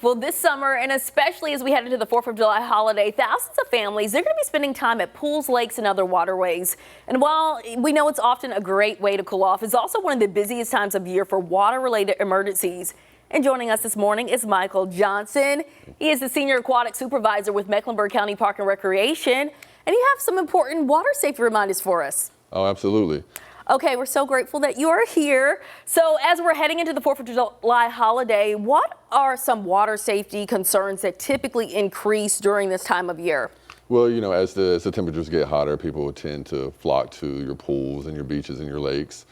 Well, this summer, and especially as we head into the 4th of July holiday, thousands of families, they're going to be spending time at pools, lakes, and other waterways. And while we know it's often a great way to cool off, it's also one of the busiest times of year for water-related emergencies. And joining us this morning is Michael Johnson. He is the Senior Aquatics Supervisor with Mecklenburg County Park and Recreation. And you have some important water safety reminders for us. Oh, absolutely. Okay, we're so grateful that you are here. So as we're heading into the 4th of July holiday, what are some water safety concerns that typically increase during this time of year? Well, you know, as the temperatures get hotter, people will tend to flock to your pools and your beaches and your lakes.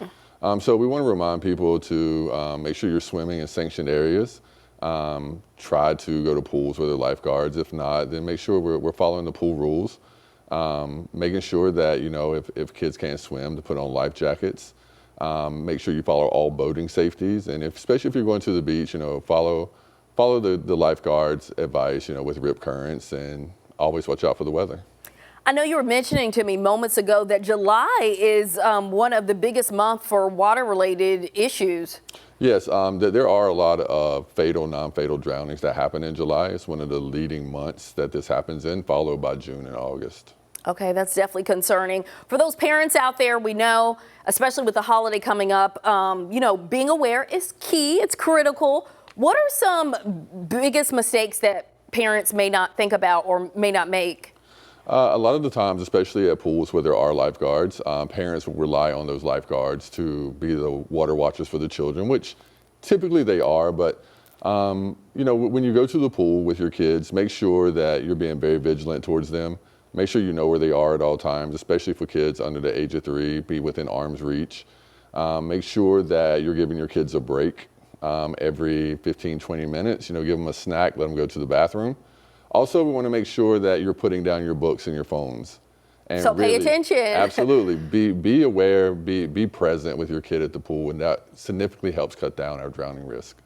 So we want to remind people to make sure you're swimming in sanctioned areas. Try to go to pools where there are lifeguards. If not, then make sure we're following the pool rules. Making sure that, you know, if kids can't swim, to put on life jackets. Make sure you follow all boating safeties, and especially if you're going to the beach, you know, follow the lifeguards' advice, you know, with rip currents, and always watch out for the weather. I know you were mentioning to me moments ago that July is one of the biggest months for water-related issues. Yes, there are a lot of fatal, non-fatal drownings that happen in July. It's one of the leading months that this happens in, followed by June and August. Okay, that's definitely concerning. For those parents out there, we know, especially with the holiday coming up, you know, being aware is key. It's critical. What are some biggest mistakes that parents may not think about or may not make? A lot of the times, especially at pools where there are lifeguards, parents will rely on those lifeguards to be the water watchers for the children, which typically they are. But, you know, when you go to the pool with your kids, make sure that you're being very vigilant towards them. Make sure you know where they are at all times, especially for kids under the age of 3, be within arm's reach. Make sure that you're giving your kids a break every 15, 20 minutes. You know, give them a snack, let them go to the bathroom. Also, we want to make sure that you're putting down your books and your phones. And so pay attention. Absolutely. Be aware, be present with your kid at the pool, and that significantly helps cut down our drowning risk.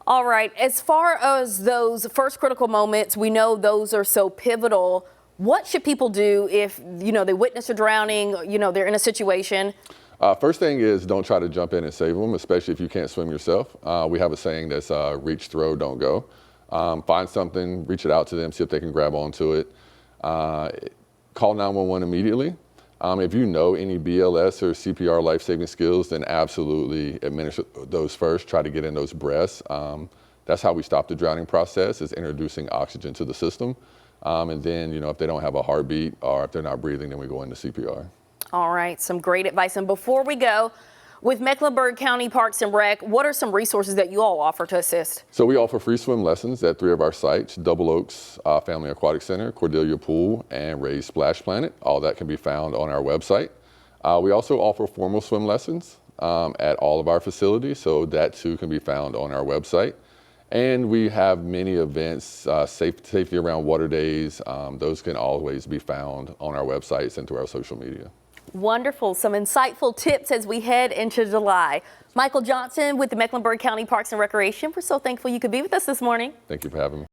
All right. As far as those first critical moments, we know those are so pivotal. What should people do if, you know, they witness a drowning, you know, they're in a situation? First thing is, don't try to jump in and save them, especially if you can't swim yourself. We have a saying that's reach, throw, don't go. Find something, reach it out to them, see if they can grab onto it. Call 911 immediately. If you know any BLS or CPR life-saving skills, then absolutely administer those first. Try to get in those breaths. That's how we stop the drowning process, is introducing oxygen to the system. And then, you know, if they don't have a heartbeat or if they're not breathing, then we go into CPR. All right, some great advice. And before we go, with Mecklenburg County Parks and Rec, what are some resources that you all offer to assist? So we offer free swim lessons at 3 of our sites: Double Oaks Family Aquatic Center, Cordelia Pool, and Ray's Splash Planet. All that can be found on our website. We also offer formal swim lessons at all of our facilities, so that too can be found on our website. And we have many events, safety around water days. Those can always be found on our websites and through our social media. Wonderful. Some insightful tips as we head into July. Michael Johnson with the Mecklenburg County Parks and Recreation. We're so thankful you could be with us this morning. Thank you for having me.